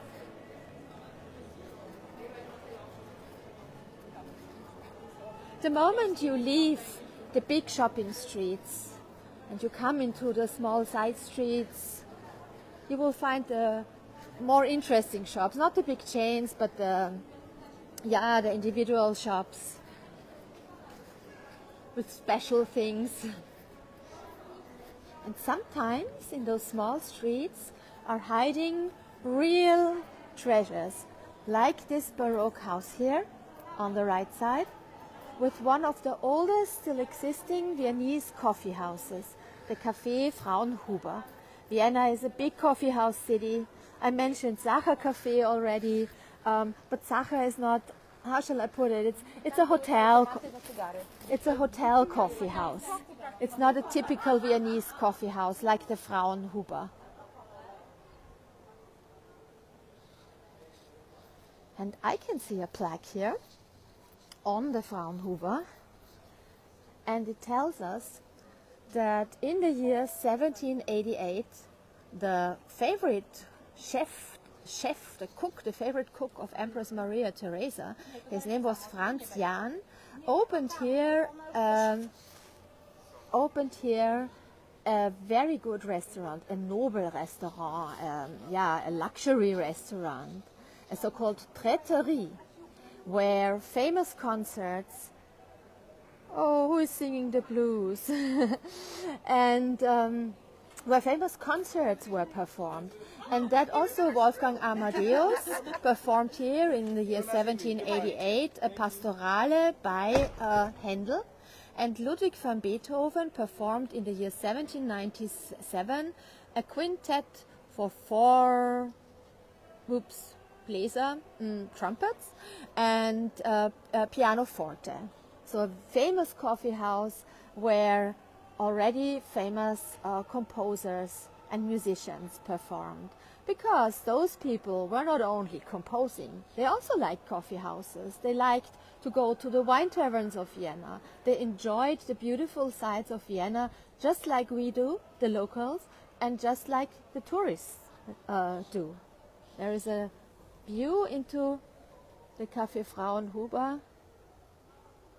The moment you leave the big shopping streets and you come into the small side streets, you will find the more interesting shops. Not the big chains, but the individual shops with special things. And sometimes in those small streets are hiding real treasures, like this Baroque house here on the right side, with one of the oldest still existing Viennese coffee houses, the Café Fraunhuber. Vienna is a big coffee house city. I mentioned Sacher Café already, but Sacher is not, how shall I put it? It's a hotel. It's a hotel coffee house. It's not a typical Viennese coffee house like the Fraunhuber. And I can see a plaque here on the Fraunhuber, and it tells us that in the year 1788, the favorite the favorite cook of Empress Maria Theresa, his name was Franz Jahn, opened here a very good restaurant, a noble restaurant, a luxury restaurant, a so-called trattorie, where famous concerts, oh, who is singing the blues? And where famous concerts were performed. And that also Wolfgang Amadeus performed here in the year 1788, a pastorale by Handel. And Ludwig van Beethoven performed in the year 1797 a quintet for 4 bläser, trumpets, and pianoforte. So a famous coffee house where already famous composers and musicians performed, because those people were not only composing, they also liked coffee houses. They liked to go to the wine taverns of Vienna. They enjoyed the beautiful sights of Vienna just like we do, the locals, and just like the tourists do. There is a view into the Café Fraunhofer.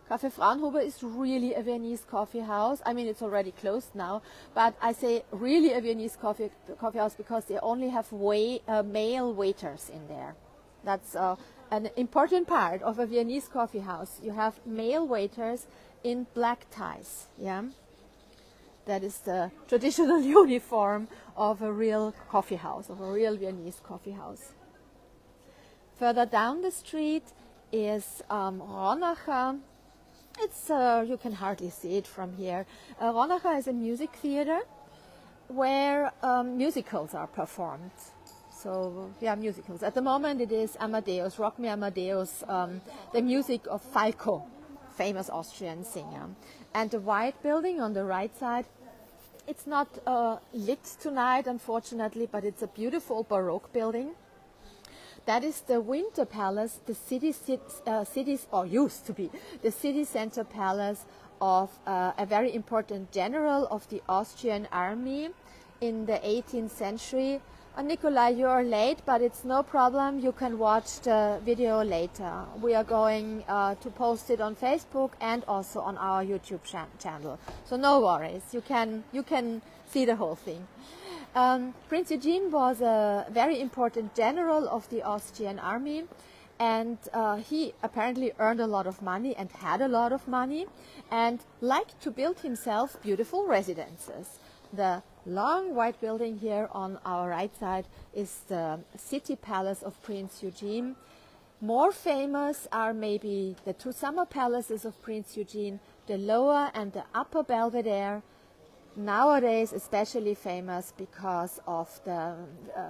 Café Fraunhofer is really a Viennese coffee house. I mean, it's already closed now, but I say really a Viennese coffee house because they only have male waiters in there. That's an important part of a Viennese coffee house. You have male waiters in black ties. Yeah, that is the traditional uniform of a real coffee house, of a real Viennese coffee house. Further down the street is Ronacher. It's you can hardly see it from here. Ronacher is a music theater where musicals are performed. So yeah, musicals. At the moment it is Amadeus, Rock Me Amadeus, the music of Falco, famous Austrian singer. And the white building on the right side, it's not lit tonight unfortunately, but it's a beautiful Baroque building. That is the Winter Palace, the city's, or used to be, the city center palace of a very important general of the Austrian army in the 18th century. Nikolai, you are late, but it's no problem. You can watch the video later. We are going to post it on Facebook and also on our YouTube channel. So no worries. You can see the whole thing. Prince Eugene was a very important general of the Austrian army, and he apparently earned a lot of money and had a lot of money and liked to build himself beautiful residences. The long white building here on our right side is the city palace of Prince Eugene. More famous are maybe the 2 summer palaces of Prince Eugene, the lower and the upper Belvedere. Nowadays especially famous because of the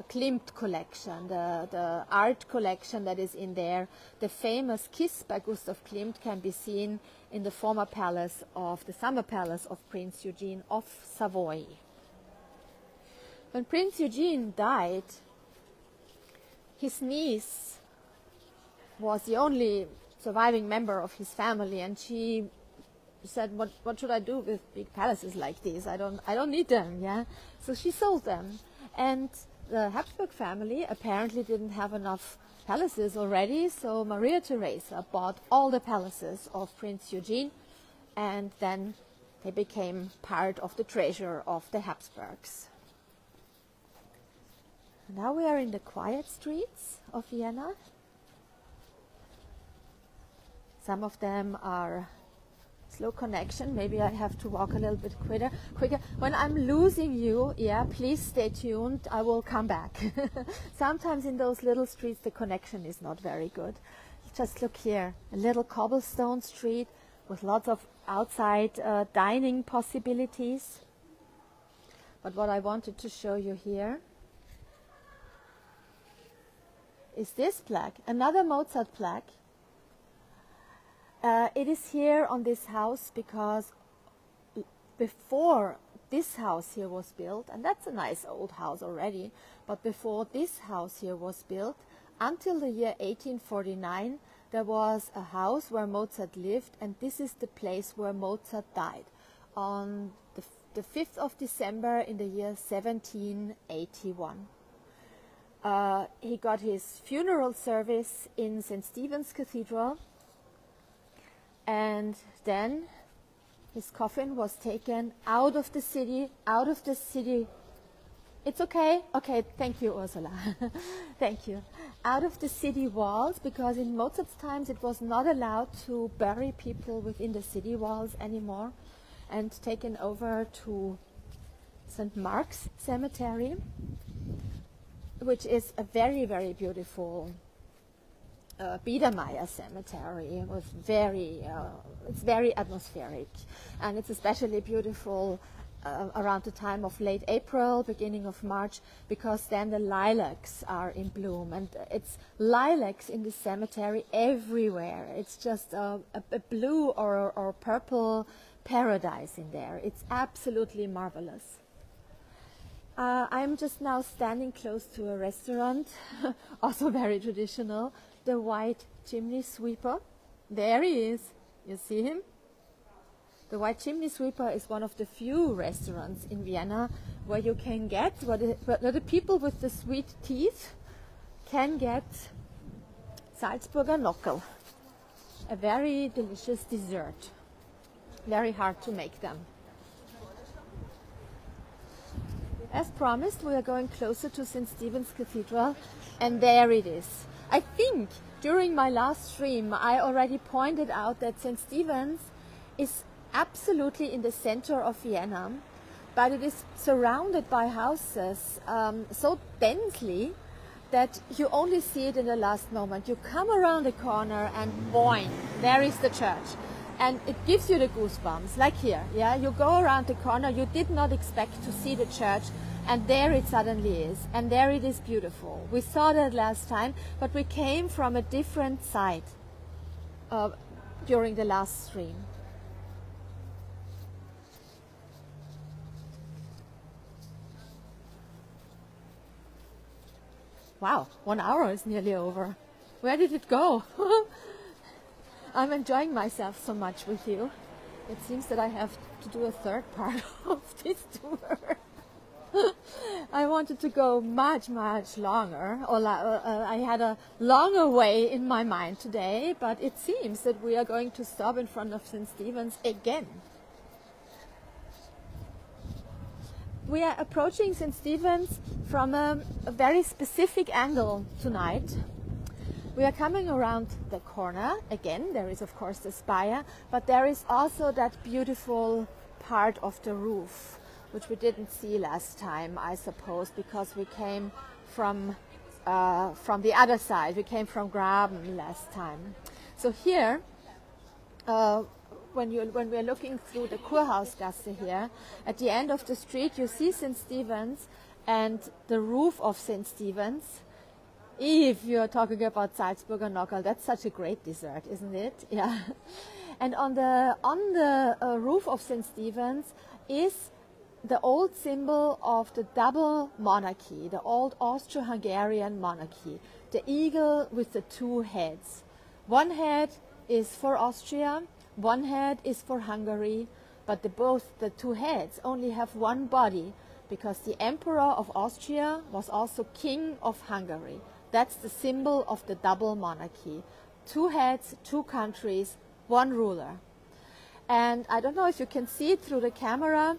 Klimt collection, the art collection that is in there. The famous Kiss by Gustav Klimt can be seen in the former palace of the summer palace of Prince Eugene of Savoy. When Prince Eugene died, his niece was the only surviving member of his family, and she said, what should I do with big palaces like these? I don't need them, yeah? So she sold them. And the Habsburg family apparently didn't have enough palaces already, so Maria Theresa bought all the palaces of Prince Eugene, and then they became part of the treasure of the Habsburgs. Now we are in the quiet streets of Vienna. Some of them are slow connection. Maybe I have to walk a little bit quicker. When I'm losing you, yeah, please stay tuned. I will come back. Sometimes in those little streets the connection is not very good. Just look here, a little cobblestone street with lots of outside dining possibilities. But what I wanted to show you here is this plaque, another Mozart plaque. It is here on this house because before this house here was built, and that's a nice old house already, but before this house here was built, until the year 1849, there was a house where Mozart lived, and this is the place where Mozart died, on the 5th of December in the year 1781. He got his funeral service in St. Stephen's Cathedral, and then his coffin was taken out of the city It's okay? Okay, thank you, Ursula. Thank you. Out of the city walls, because in Mozart's times it was not allowed to bury people within the city walls anymore, and taken over to St. Mark's Cemetery, which is a very, very beautiful Biedermeier cemetery. It was it's very atmospheric, and it's especially beautiful around the time of late April, beginning of March, because then the lilacs are in bloom, and it's lilacs in the cemetery everywhere. It's just a blue or purple paradise in there. It's absolutely marvelous. I'm just now standing close to a restaurant, also very traditional, the White Chimney Sweeper. There he is. You see him? The White Chimney Sweeper is one of the few restaurants in Vienna where you can get, where the people with the sweet teeth can get Salzburger Nockel, a very delicious dessert. Very hard to make them. As promised, we are going closer to St. Stephen's Cathedral, and there it is. I think during my last stream I already pointed out that St. Stephen's is absolutely in the center of Vienna, but it is surrounded by houses so densely that you only see it in the last moment. You come around the corner and boing, there is the church. And it gives you the goosebumps, like here, yeah? You go around the corner, you did not expect to see the church, and there it suddenly is, and there it is beautiful. We saw that last time, but we came from a different side during the last stream. Wow, 1 hour is nearly over. Where did it go? I'm enjoying myself so much with you. It seems that I have to do a third part of this tour. I wanted to go much, much longer. I had a longer way in my mind today, but it seems that we are going to stop in front of St. Stephen's again. We are approaching St. Stephen's from a very specific angle tonight. We are coming around the corner. Again, there is of course the spire, but there is also that beautiful part of the roof, which we didn't see last time, I suppose, because we came from the other side. We came from Graben last time. So here, when we are looking through the Kurhausgasse here, at the end of the street, you see St. Stephen's and the roof of St. Stephen's. If you're talking about Salzburger Nockerl, that's such a great dessert, isn't it? Yeah. And on the roof of St. Stephen's is the old symbol of the double monarchy, the old Austro-Hungarian monarchy, the eagle with the two heads. One head is for Austria, one head is for Hungary, but the two heads only have one body, because the Emperor of Austria was also King of Hungary. That's the symbol of the double monarchy. Two heads, two countries, one ruler. And I don't know if you can see it through the camera,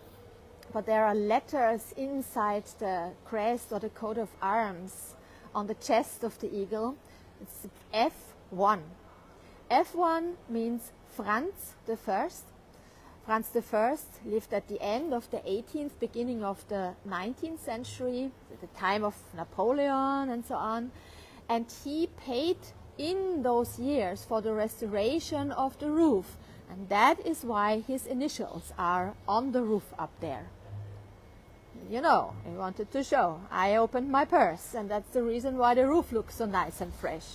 but there are letters inside the crest or the coat of arms on the chest of the eagle. It's F1. F1 means Franz the First. Franz the First lived at the end of the 18th, beginning of the 19th century, at the time of Napoleon and so on. And he paid in those years for the restoration of the roof. And that is why his initials are on the roof up there. You know, I wanted to show. I opened my purse, and that's the reason why the roof looks so nice and fresh.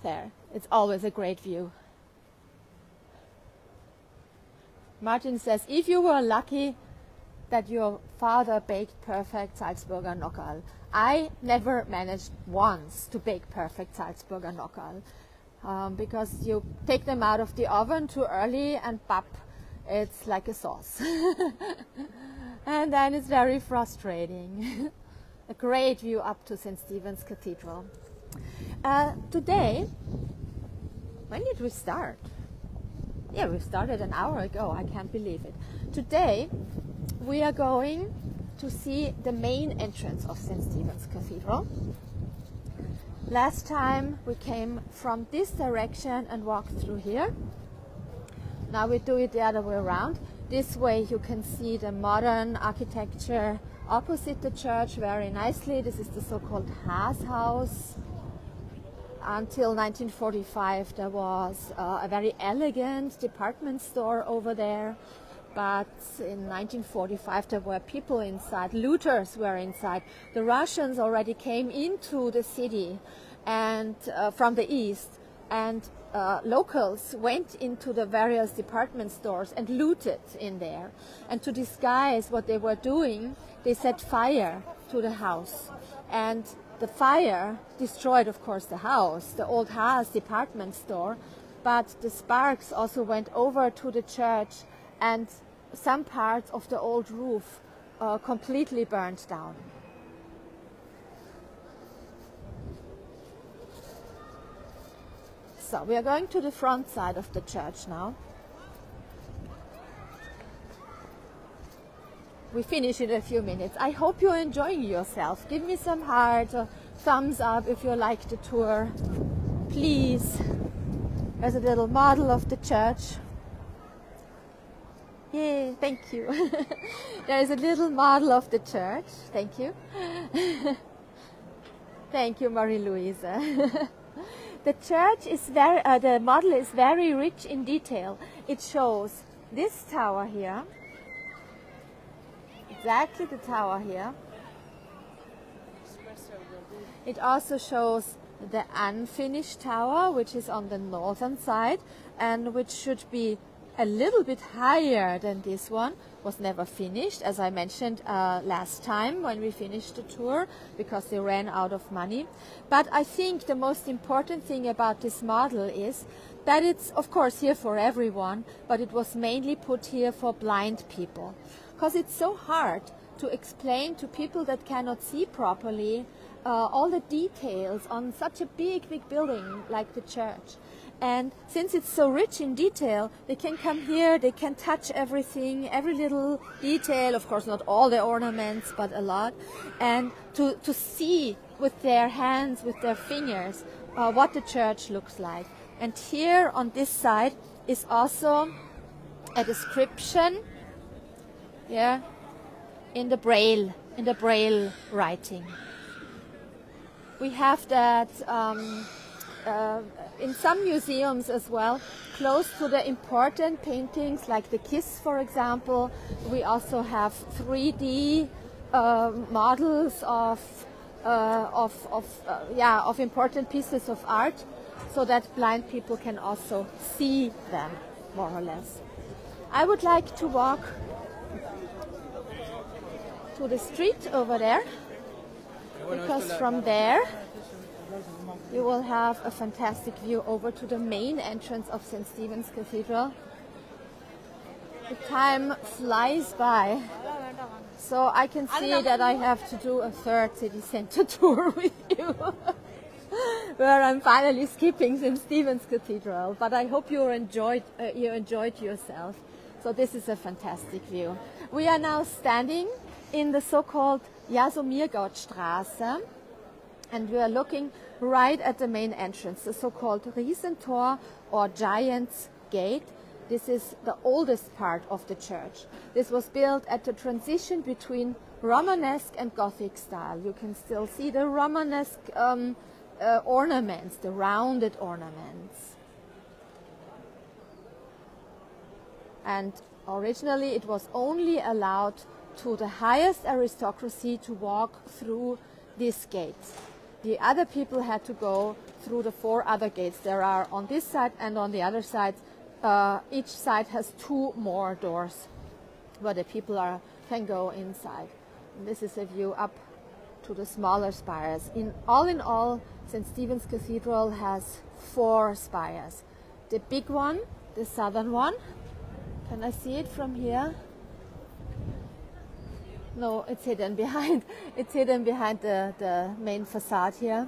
There, it's always a great view. Martin says, if you were lucky that your father baked perfect Salzburger Nockerl. I never managed once to bake perfect Salzburger Nockerl because you take them out of the oven too early and pop, it's like a sauce. And then it's very frustrating. A great view up to St. Stephen's Cathedral. Today, when did we start? Yeah, we started an hour ago. I can't believe it. Today, we are going to see the main entrance of St. Stephen's Cathedral. Last time we came from this direction and walked through here. Now we do it the other way around. This way you can see the modern architecture opposite the church very nicely. This is the so-called Haas house. Until 1945 there was a very elegant department store over there. But in 1945 there were people inside, looters were inside. The Russians already came into the city and from the east, and locals went into the various department stores and looted in there. And to disguise what they were doing, they set fire to the house. And the fire destroyed, of course, the house, the old Haas department store, but the sparks also went over to the church, and some parts of the old roof completely burned down. So we are going to the front side of the church now. We finish in a few minutes. I hope you're enjoying yourself. Give me some heart or thumbs up if you like the tour. Please. There's a little model of the church. Yay, thank you. There is a little model of the church. Thank you. Thank you, Marie-Louise. The church is the model is very rich in detail. It shows this tower here, exactly the tower here. It also shows the unfinished tower, which is on the northern side and which should be a little bit higher than this one. Was never finished, as I mentioned last time when we finished the tour, because they ran out of money. But I think the most important thing about this model is that it's, of course, here for everyone, but it was mainly put here for blind people, because it's so hard to explain to people that cannot see properly all the details on such a big building like the church. And since it's so rich in detail, they can come here, they can touch everything, every little detail, of course not all the ornaments, but a lot, and to see with their hands, with their fingers, what the church looks like. And here on this side is also a description, yeah, in the Braille writing. We have that in some museums as well, close to the important paintings like the Kiss, for example. We also have 3D models of important pieces of art, so that blind people can also see them, more or less. I would like to walk to the street over there, because from there you will have a fantastic view over to the main entrance of St. Stephen's Cathedral. The time flies by, so I can see that I have to do a third city center tour with you, where I'm finally skipping St. Stephen's Cathedral. But I hope you enjoyed yourself. So this is a fantastic view. We are now standing in the so-called Jasomirgott-Straße, and we are looking right at the main entrance, the so-called Riesentor or Giant's Gate. This is the oldest part of the church. This was built at the transition between Romanesque and Gothic style. You can still see the Romanesque ornaments, the rounded ornaments. And originally it was only allowed to the highest aristocracy to walk through this gate. The other people had to go through the 4 other gates. There are on this side and on the other side. Each side has 2 more doors where the people can go inside. And this is a view up to the smaller spires. In all, St. Stephen's Cathedral has 4 spires. The big one, the southern one. Can I see it from here? No, it's hidden behind. It's hidden behind the main facade here.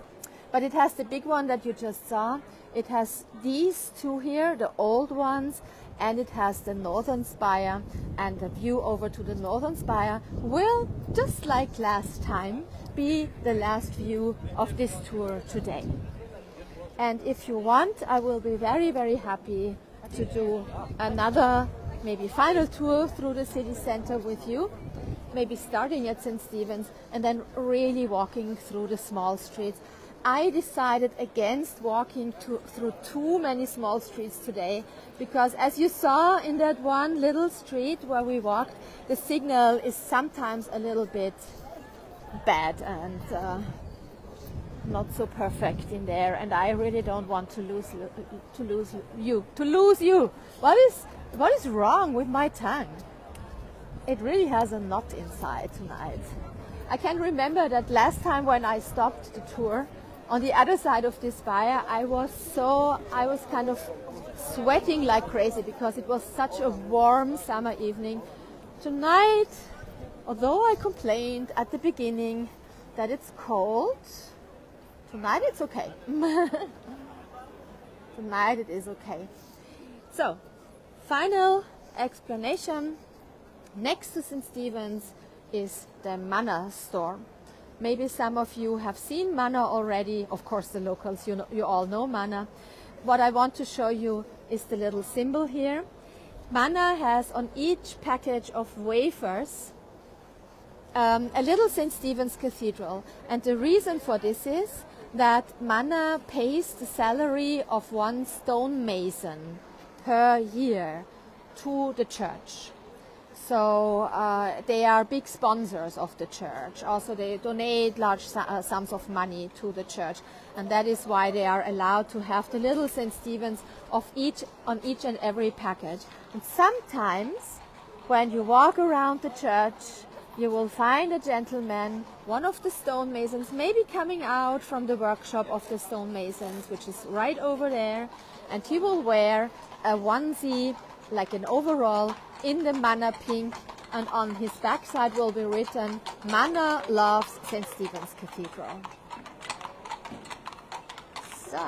But it has the big one that you just saw. It has these 2 here, the old ones, and it has the northern spire, and the view over to the northern spire will, just like last time, be the last view of this tour today. And if you want, I will be very, very happy to do another, maybe final tour through the city center with you, maybe starting at St. Stephen's and then really walking through the small streets. I decided against walking through too many small streets today, because as you saw in that one little street where we walked, the signal is sometimes a little bit bad and not so perfect in there, and I really don't want to lose you. What is wrong with my tongue? It really has a knot inside tonight. I can remember that last time when I stopped the tour on the other side of this spire, I was kind of sweating like crazy because it was such a warm summer evening. Tonight, although I complained at the beginning that it's cold, tonight it's okay. Tonight it is okay. So, final explanation. Next to St. Stephen's is the Manna store. Maybe some of you have seen Manna already. Of course, the locals, you all know Manna. What I want to show you is the little symbol here. Manna has on each package of wafers a little St. Stephen's Cathedral. And the reason for this is that Manna pays the salary of one stonemason per year to the church. So they are big sponsors of the church. Also, they donate large sums of money to the church, and that is why they are allowed to have the little St. Stephen's on each and every package. And sometimes, when you walk around the church, you will find a gentleman, one of the stonemasons, maybe coming out from the workshop of the stonemasons, which is right over there, and he will wear a onesie, like an overall, in the Manna pink, and on his backside will be written, Manna loves St. Stephen's Cathedral. So,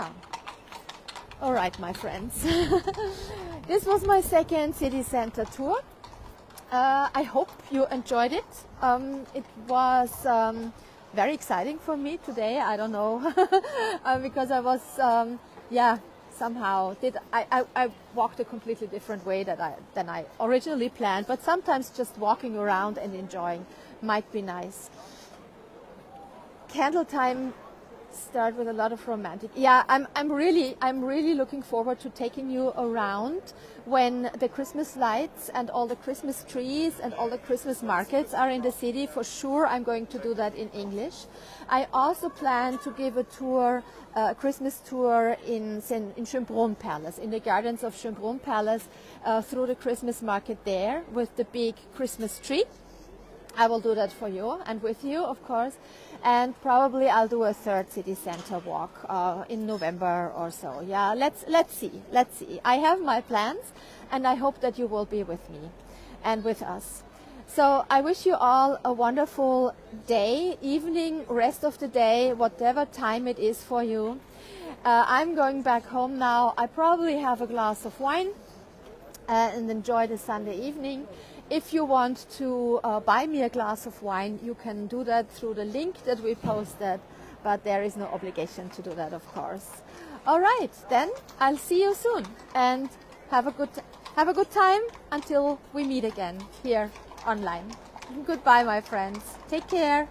all right, my friends. This was my second city center tour. I hope you enjoyed it. It was very exciting for me today. I don't know, because I was, somehow I walked a completely different way than I originally planned, but sometimes just walking around and enjoying might be nice. Candle time start with a lot of romantic. Yeah, I'm really looking forward to taking you around when the Christmas lights and all the Christmas trees and all the Christmas markets are in the city. For sure, I'm going to do that in English. I also plan to give a tour, a Christmas tour in Schönbrunn Palace, in the gardens of Schönbrunn Palace, through the Christmas market there with the big Christmas tree. I will do that for you and with you, of course, and probably I'll do a third city center walk in November or so. Yeah, let's see. I have my plans, and I hope that you will be with me and with us. So I wish you all a wonderful day, evening, rest of the day, whatever time it is for you. I'm going back home now. I probably have a glass of wine and enjoy the Sunday evening. If you want to buy me a glass of wine, you can do that through the link that we posted, but there is no obligation to do that, of course. All right, then I'll see you soon, and have a good time until we meet again here online. Goodbye, my friends. Take care.